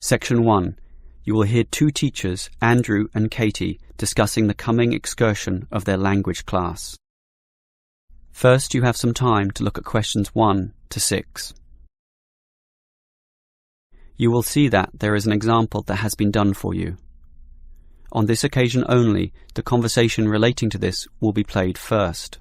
Section 1. You will hear two teachers, Andrew and Katie, discussing the coming excursion of their language class. First, you have some time to look at questions 1 to 6. You will see that there is an example that has been done for you. On this occasion only, the conversation relating to this will be played first.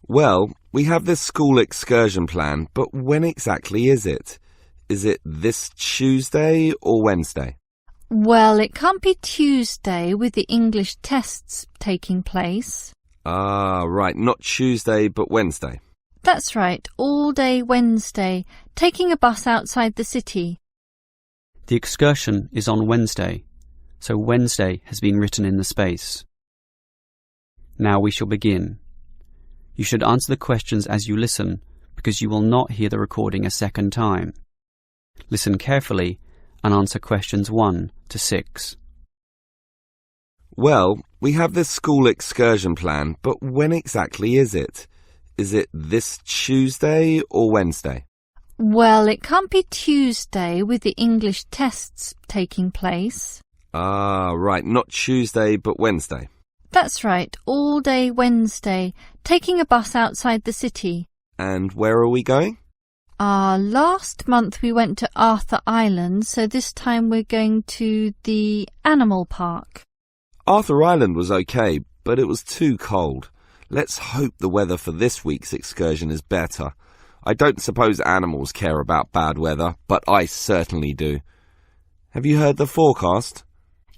Well, we have this school excursion planned, but when exactly is it? Is it this Tuesday or Wednesday? Well, it can't be Tuesday with the English tests taking place. Ah, right, not Tuesday but Wednesday. That's right, all day Wednesday, taking a bus outside the city. The excursion is on Wednesday, so Wednesday has been written in the space. Now we shall begin. You should answer the questions as you listen, because you will not hear the recording a second time. Listen carefully and answer questions 1 to 6. Well, we have this school excursion planned, but when exactly is it? Is it this Tuesday or Wednesday? Well, it can't be Tuesday with the English tests taking place. Ah, right, not Tuesday but Wednesday. That's right, all day Wednesday, taking a bus outside the city. And where are we going? Last month we went to Arthur Island, so this time we're going to the animal park. Arthur Island was okay, but it was too cold. Let's hope the weather for this week's excursion is better. I don't suppose animals care about bad weather, but I certainly do. Have you heard the forecast?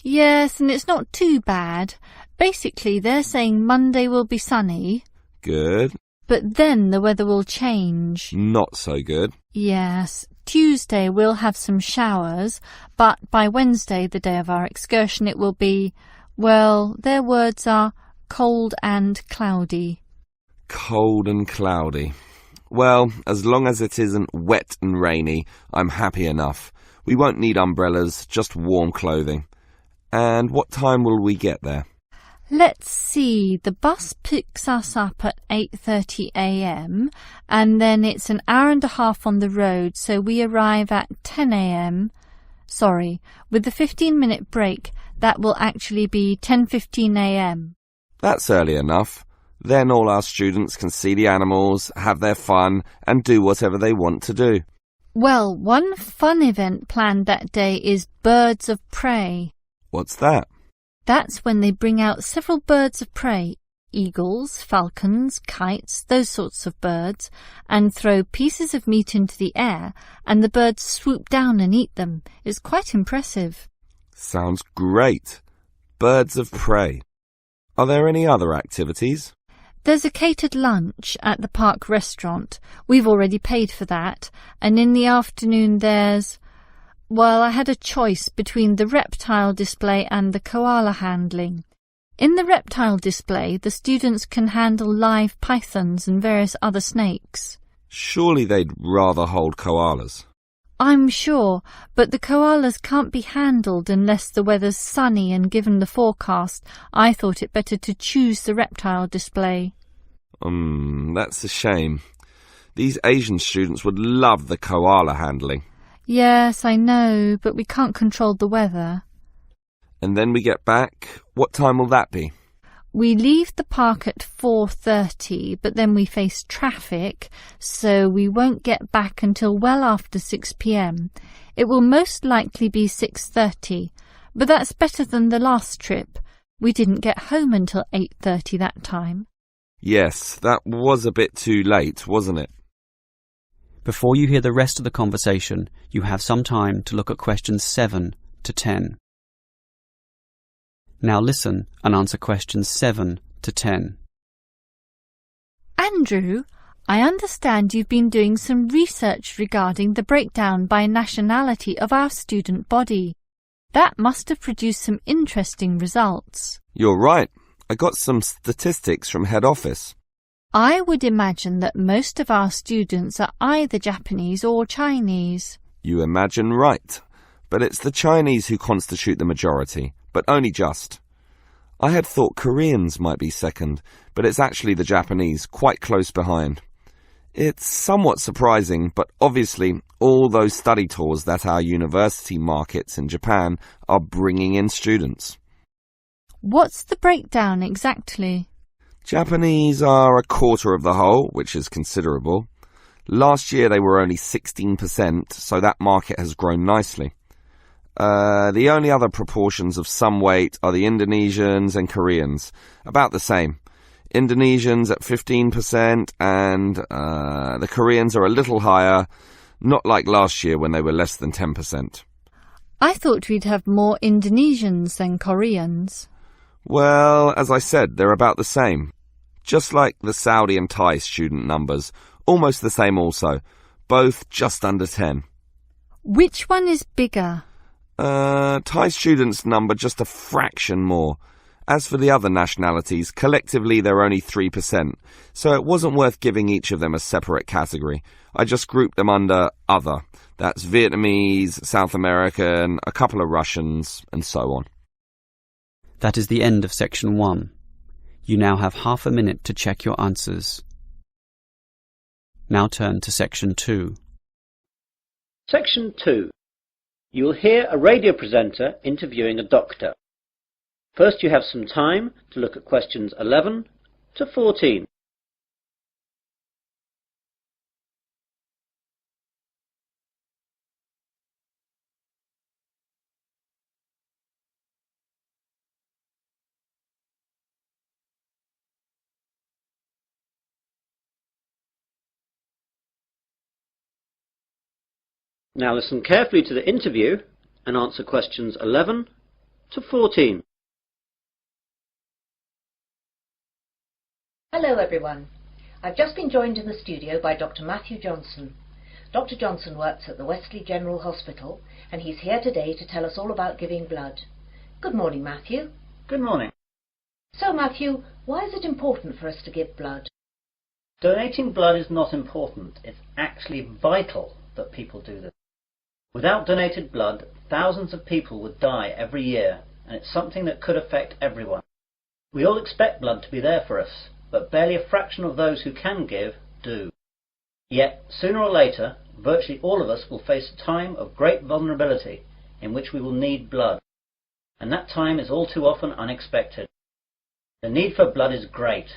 Yes, and it's not too bad. Basically, they're saying Monday will be sunny. Good. But then the weather will change. Not so good. Yes. Tuesday we'll have some showers, but by Wednesday, the day of our excursion, it will be, well, their words are cold and cloudy. Cold and cloudy. Well, as long as it isn't wet and rainy, I'm happy enough. We won't need umbrellas, just warm clothing. And what time will we get there? Let's see, the bus picks us up at 8:30 a.m. and then it's an hour and a half on the road, so we arrive at 10 a.m. Sorry, with the 15-minute break, that will actually be 10:15 a.m. That's early enough. Then all our students can see the animals, have their fun, and do whatever they want to do. Well, one fun event planned that day is Birds of Prey. What's that? That's when they bring out several birds of prey, eagles, falcons, kites, those sorts of birds, and throw pieces of meat into the air, and the birds swoop down and eat them. It's quite impressive. Sounds great. Birds of prey. Are there any other activities? There's a catered lunch at the park restaurant. We've already paid for that. And in the afternoon there's... Well, I had a choice between the reptile display and the koala handling. In the reptile display, the students can handle live pythons and various other snakes. Surely they'd rather hold koalas. I'm sure, but the koalas can't be handled unless the weather's sunny, and given the forecast, I thought it better to choose the reptile display. That's a shame. These Asian students would love the koala handling. Yes, I know, but we can't control the weather. And then we get back. What time will that be? We leave the park at 4:30, but then we face traffic, so we won't get back until well after 6 p.m. It will most likely be 6:30, but that's better than the last trip. We didn't get home until 8:30 that time. Yes, that was a bit too late, wasn't it? Before you hear the rest of the conversation, you have some time to look at questions 7 to 10. Now listen and answer questions 7 to 10. Andrew, I understand you've been doing some research regarding the breakdown by nationality of our student body. That must have produced some interesting results. You're right. I got some statistics from head office. I would imagine that most of our students are either Japanese or Chinese. You imagine right. But it's the Chinese who constitute the majority, but only just. I had thought Koreans might be second, but it's actually the Japanese, quite close behind. It's somewhat surprising, but obviously all those study tours that our university markets in Japan are bringing in students. What's the breakdown exactly? Japanese are a quarter of the whole, which is considerable. Last year they were only 16%, so that market has grown nicely. The only other proportions of some weight are the Indonesians and Koreans, about the same. Indonesians at 15% and the Koreans are a little higher, not like last year when they were less than 10%. I thought we'd have more Indonesians than Koreans. Well, as I said, they're about the same. Just like the Saudi and Thai student numbers, almost the same also, both just under 10. Which one is bigger? Thai students number just a fraction more. As for the other nationalities, collectively they're only 3%, so it wasn't worth giving each of them a separate category. I just grouped them under other. That's Vietnamese, South American, a couple of Russians, and so on. That is the end of section 1. You now have half a minute to check your answers. Now turn to section 2. Section 2. You will hear a radio presenter interviewing a doctor. First you have some time to look at questions 11 to 14. Now listen carefully to the interview and answer questions 11 to 14. Hello everyone. I've just been joined in the studio by Dr. Matthew Johnson. Dr. Johnson works at the Wesley General Hospital and he's here today to tell us all about giving blood. Good morning, Matthew. Good morning. So Matthew, why is it important for us to give blood? Donating blood is not important. It's actually vital that people do this. Without donated blood, thousands of people would die every year, and it's something that could affect everyone. We all expect blood to be there for us, but barely a fraction of those who can give do. Yet, sooner or later, virtually all of us will face a time of great vulnerability in which we will need blood, and that time is all too often unexpected. The need for blood is great.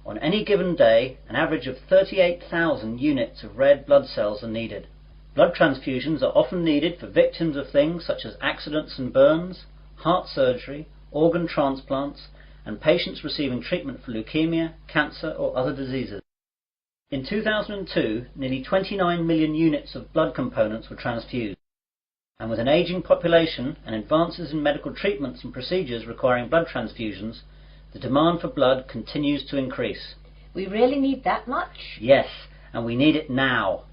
On any given day, an average of 38,000 units of red blood cells are needed. Blood transfusions are often needed for victims of things such as accidents and burns, heart surgery, organ transplants, and patients receiving treatment for leukemia, cancer or other diseases. In 2002, nearly 29 million units of blood components were transfused, and with an ageing population and advances in medical treatments and procedures requiring blood transfusions, the demand for blood continues to increase. We really need that much? Yes, and we need it now.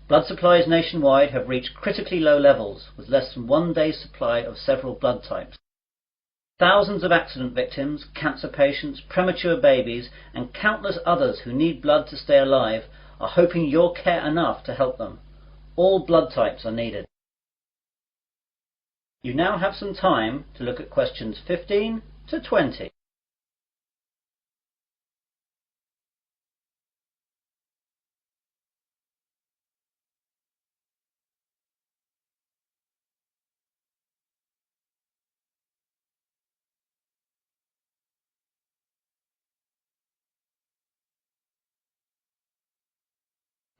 Blood supplies nationwide have reached critically low levels, with less than 1 day's supply of several blood types. Thousands of accident victims, cancer patients, premature babies, and countless others who need blood to stay alive are hoping you'll care enough to help them. All blood types are needed. You now have some time to look at questions 15 to 20.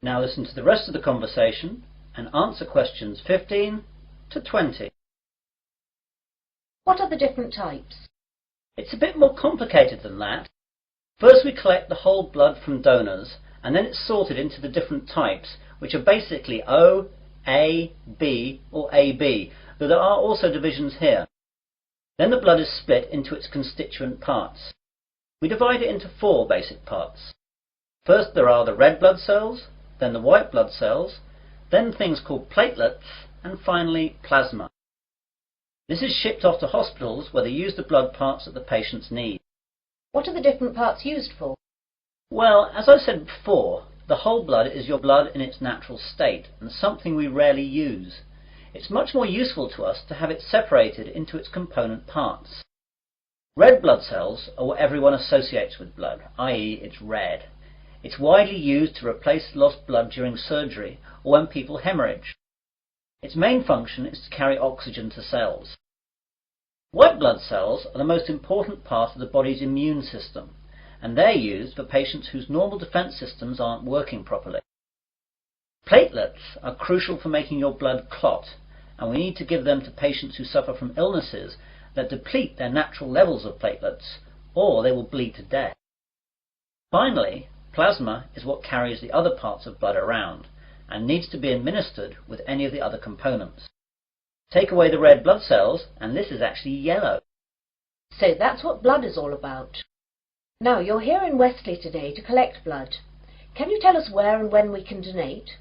Now listen to the rest of the conversation and answer questions 15 to 20. What are the different types? It's a bit more complicated than that. First we collect the whole blood from donors, and then it's sorted into the different types, which are basically O, A, B or AB, though there are also divisions here. Then the blood is split into its constituent parts. We divide it into 4 basic parts. First there are the red blood cells, then the white blood cells, then things called platelets, and finally plasma. This is shipped off to hospitals where they use the blood parts that the patients need. What are the different parts used for? Well, as I said before, the whole blood is your blood in its natural state, and something we rarely use. It's much more useful to us to have it separated into its component parts. Red blood cells are what everyone associates with blood, i.e. it's red. It's widely used to replace lost blood during surgery or when people hemorrhage. Its main function is to carry oxygen to cells. White blood cells are the most important part of the body's immune system, and they're used for patients whose normal defense systems aren't working properly. Platelets are crucial for making your blood clot, and we need to give them to patients who suffer from illnesses that deplete their natural levels of platelets, or they will bleed to death. Finally, plasma is what carries the other parts of blood around, and needs to be administered with any of the other components. Take away the red blood cells, and this is actually yellow. So that's what blood is all about. Now, you're here in Wesley today to collect blood. Can you tell us where and when we can donate?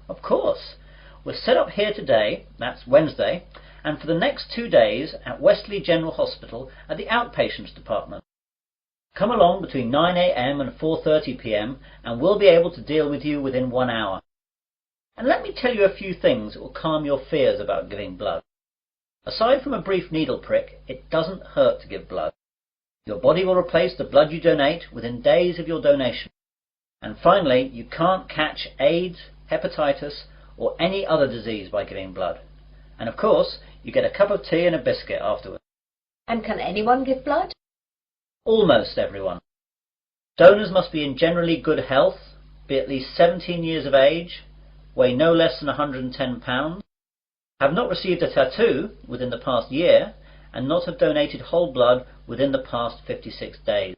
Of course. We're set up here today, that's Wednesday, and for the next 2 days at Wesley General Hospital at the outpatients department. Come along between 9 a.m. and 4:30 p.m. and we'll be able to deal with you within 1 hour. And let me tell you a few things that will calm your fears about giving blood. Aside from a brief needle prick, it doesn't hurt to give blood. Your body will replace the blood you donate within days of your donation. And finally, you can't catch AIDS, hepatitis, or any other disease by giving blood. And of course, you get a cup of tea and a biscuit afterwards. And can anyone give blood? Almost everyone. Donors must be in generally good health, be at least 17 years of age, weigh no less than 110 pounds, have not received a tattoo within the past year, and not have donated whole blood within the past 56 days.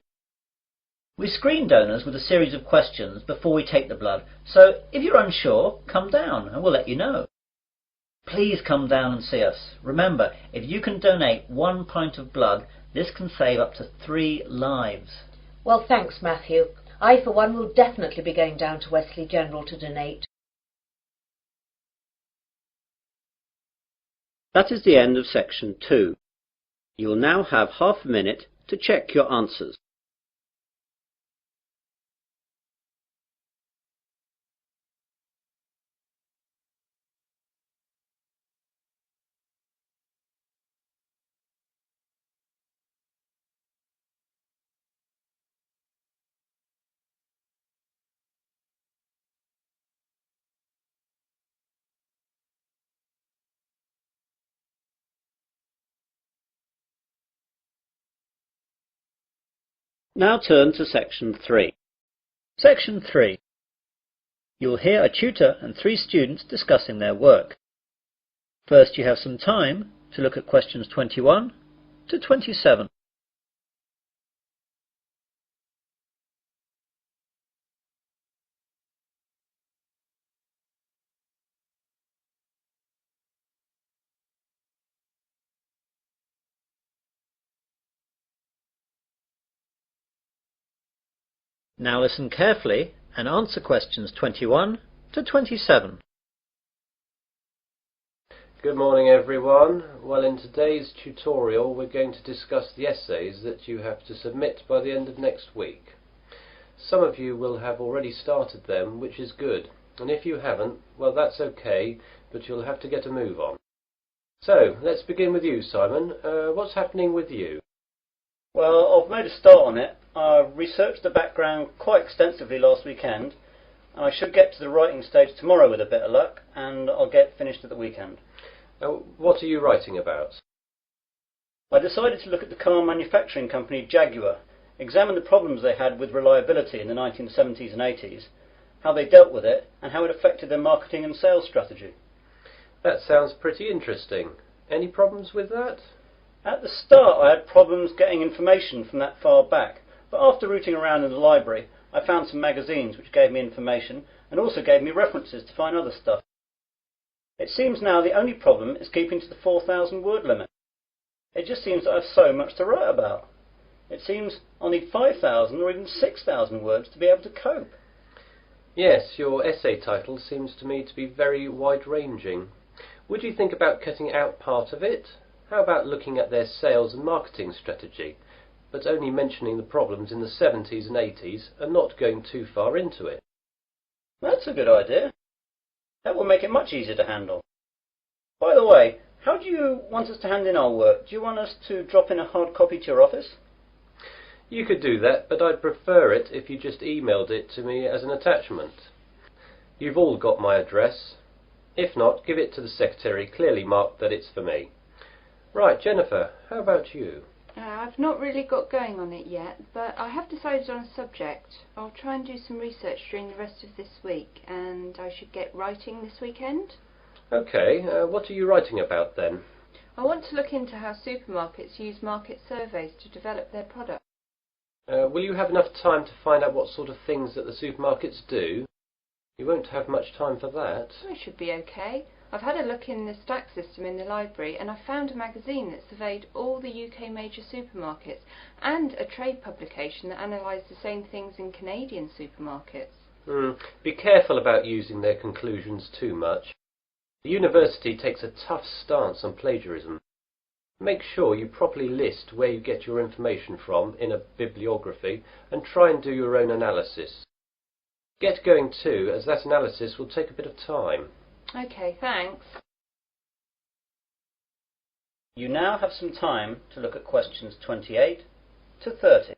We screen donors with a series of questions before we take the blood, so if you're unsure, come down and we'll let you know. Please come down and see us. Remember, if you can donate 1 pint of blood, this can save up to 3 lives. Well, thanks, Matthew. I, for one, will definitely be going down to Wesley General to donate. That is the end of section 2. You will now have half a minute to check your answers. Now turn to section 3. Section 3. You will hear a tutor and 3 students discussing their work. First, you have some time to look at questions 21 to 27. Now listen carefully and answer questions 21 to 27. Good morning everyone. Well, in today's tutorial we're going to discuss the essays that you have to submit by the end of next week. Some of you will have already started them, which is good, and if you haven't, well, that's okay, but you'll have to get a move on. So, let's begin with you, Simon. What's happening with you? Well, I've made a start on it. I researched the background quite extensively last weekend, and I should get to the writing stage tomorrow with a bit of luck, and I'll get finished at the weekend. What are you writing about? I decided to look at the car manufacturing company Jaguar, examine the problems they had with reliability in the 1970s and 80s, how they dealt with it, and how it affected their marketing and sales strategy. That sounds pretty interesting. Any problems with that? At the start I had problems getting information from that far back, but after rooting around in the library I found some magazines which gave me information and also gave me references to find other stuff. It seems now the only problem is keeping to the 4,000 word limit. It just seems that I have so much to write about. It seems I'll need 5,000 or even 6,000 words to be able to cope. Yes, your essay title seems to me to be very wide-ranging. Would you think about cutting out part of it? How about looking at their sales and marketing strategy, but only mentioning the problems in the 70s and 80s and not going too far into it? That's a good idea. That will make it much easier to handle. By the way, how do you want us to hand in our work? Do you want us to drop in a hard copy to your office? You could do that, but I'd prefer it if you just emailed it to me as an attachment. You've all got my address. If not, give it to the secretary, clearly marked that it's for me. Right, Jennifer, how about you? I've not really got going on it yet, but I have decided on a subject. I'll try and do some research during the rest of this week, and I should get writing this weekend. Okay, what are you writing about then? I want to look into how supermarkets use market surveys to develop their products. Will you have enough time to find out what sort of things that the supermarkets do? You won't have much time for that. I should be okay. I've had a look in the stack system in the library, and I found a magazine that surveyed all the UK major supermarkets, and a trade publication that analysed the same things in Canadian supermarkets. Be careful about using their conclusions too much. The university takes a tough stance on plagiarism. Make sure you properly list where you get your information from in a bibliography, and try and do your own analysis. Get going too, as that analysis will take a bit of time. Okay, thanks. You now have some time to look at questions 28 to 30.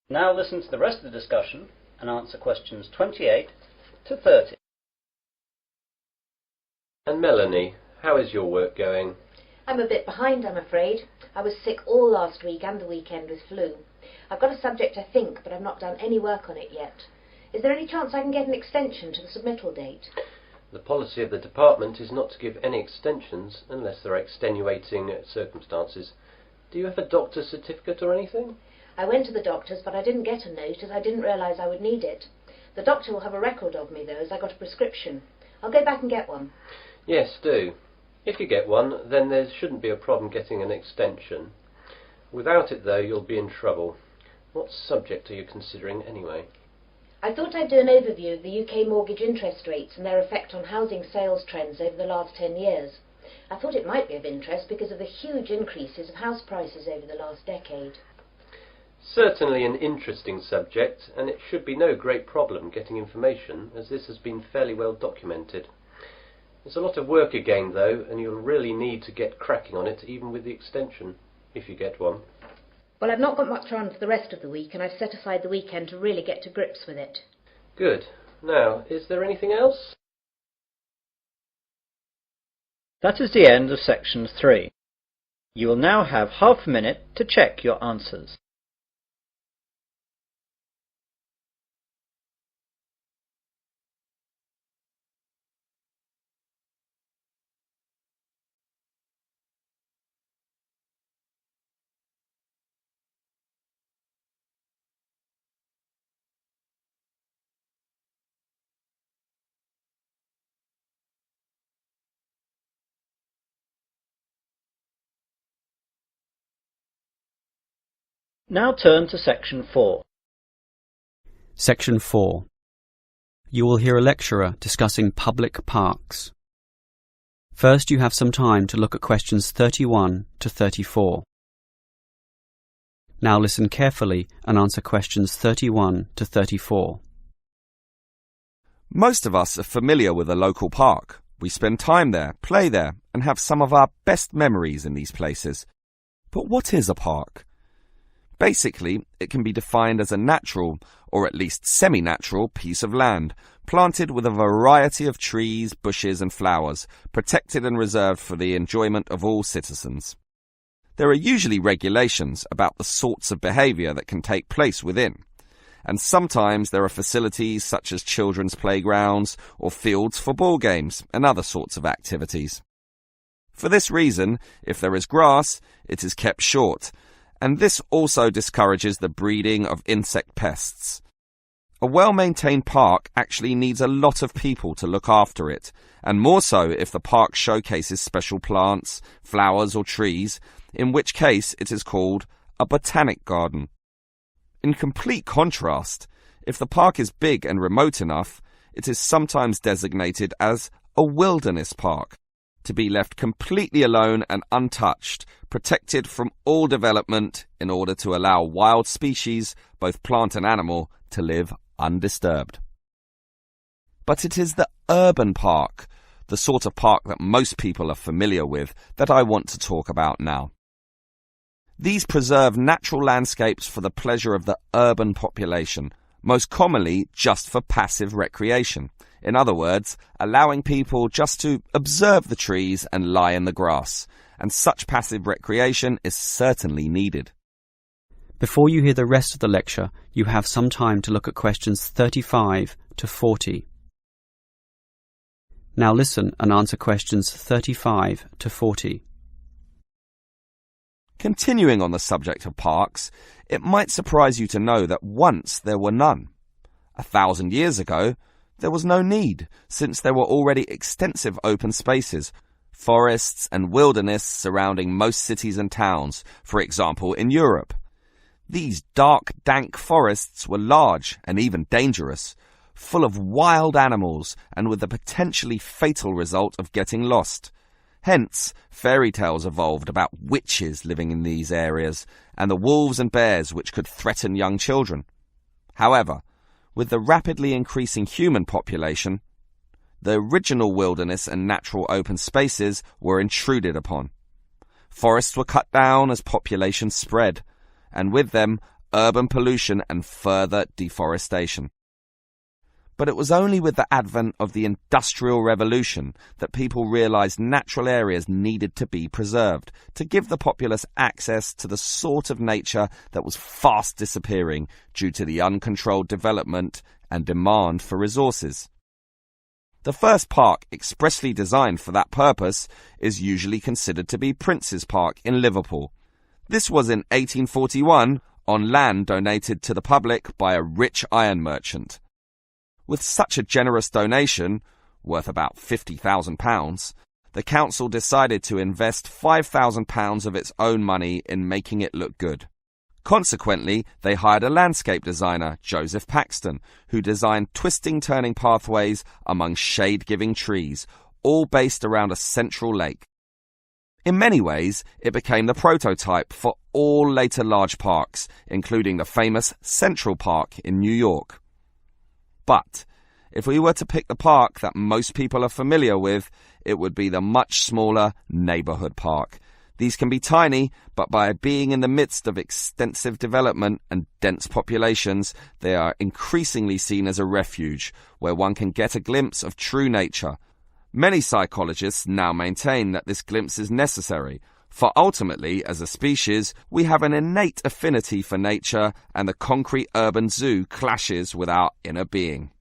Now listen to the rest of the discussion and answer questions 28 to 30. And Melanie, how is your work going? I'm a bit behind, I'm afraid. I was sick all last week and the weekend with flu. I've got a subject, I think, but I've not done any work on it yet. Is there any chance I can get an extension to the submittal date? The policy of the department is not to give any extensions unless there are extenuating circumstances. Do you have a doctor's certificate or anything? I went to the doctor's, but I didn't get a note as I didn't realise I would need it. The doctor will have a record of me, though, as I got a prescription. I'll go back and get one. Yes, do. If you get one, then there shouldn't be a problem getting an extension. Without it, though, you'll be in trouble. What subject are you considering, anyway? I thought I'd do an overview of the UK mortgage interest rates and their effect on housing sales trends over the last 10 years. I thought it might be of interest because of the huge increases of house prices over the last decade. Certainly an interesting subject, and it should be no great problem getting information, as this has been fairly well documented. It's a lot of work again, though, and you'll really need to get cracking on it, even with the extension, if you get one. Well, I've not got much on for the rest of the week, and I've set aside the weekend to really get to grips with it. Good. Now, is there anything else? That is the end of section 3. You will now have half a minute to check your answers. Now turn to section 4. Section 4. You will hear a lecturer discussing public parks. First, you have some time to look at questions 31 to 34. Now listen carefully and answer questions 31 to 34. Most of us are familiar with a local park. We spend time there, play there, and have some of our best memories in these places. But what is a park? Basically, it can be defined as a natural, or at least semi-natural, piece of land, planted with a variety of trees, bushes and flowers, protected and reserved for the enjoyment of all citizens. There are usually regulations about the sorts of behaviour that can take place within, and sometimes there are facilities such as children's playgrounds or fields for ball games and other sorts of activities. For this reason, if there is grass, it is kept short, and this also discourages the breeding of insect pests. A well-maintained park actually needs a lot of people to look after it, and more so if the park showcases special plants, flowers or trees, in which case it is called a botanic garden. In complete contrast, if the park is big and remote enough, it is sometimes designated as a wilderness park, to be left completely alone and untouched, protected from all development in order to allow wild species, both plant and animal, to live undisturbed. But it is the urban park, the sort of park that most people are familiar with, that I want to talk about now. These preserve natural landscapes for the pleasure of the urban population, most commonly just for passive recreation. In other words, allowing people just to observe the trees and lie in the grass. And such passive recreation is certainly needed. Before you hear the rest of the lecture, you have some time to look at questions 35 to 40. Now listen and answer questions 35 to 40. Continuing on the subject of parks, it might surprise you to know that once there were none. 1,000 years ago, there was no need, since there were already extensive open spaces, forests and wilderness surrounding most cities and towns, for example in Europe. These dark, dank forests were large and even dangerous, full of wild animals and with the potentially fatal result of getting lost. Hence, fairy tales evolved about witches living in these areas and the wolves and bears which could threaten young children. However, with the rapidly increasing human population, the original wilderness and natural open spaces were intruded upon. Forests were cut down as population spread, and with them urban pollution and further deforestation. But it was only with the advent of the Industrial Revolution that people realized natural areas needed to be preserved to give the populace access to the sort of nature that was fast disappearing due to the uncontrolled development and demand for resources. The first park expressly designed for that purpose is usually considered to be Prince's Park in Liverpool. This was in 1841 on land donated to the public by a rich iron merchant. With such a generous donation, worth about £50,000, the council decided to invest £5,000 of its own money in making it look good. Consequently, they hired a landscape designer, Joseph Paxton, who designed twisting turning pathways among shade-giving trees, all based around a central lake. In many ways, it became the prototype for all later large parks, including the famous Central Park in New York. But if we were to pick the park that most people are familiar with, it would be the much smaller neighborhood park. These can be tiny, but by being in the midst of extensive development and dense populations, they are increasingly seen as a refuge where one can get a glimpse of true nature. Many psychologists now maintain that this glimpse is necessary, for ultimately, as a species, we have an innate affinity for nature, and the concrete urban zoo clashes with our inner being.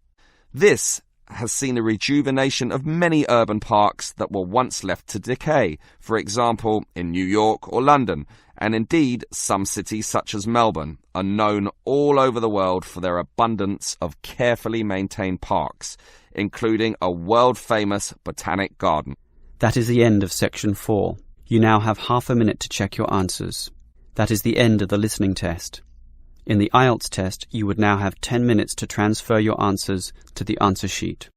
This has seen the rejuvenation of many urban parks that were once left to decay, for example in New York or London, and indeed some cities such as Melbourne are known all over the world for their abundance of carefully maintained parks, including a world-famous botanic garden. That is the end of section 4. You now have half a minute to check your answers. That is the end of the listening test. In the Ielts test, you would now have 10 minutes to transfer your answers to the answer sheet.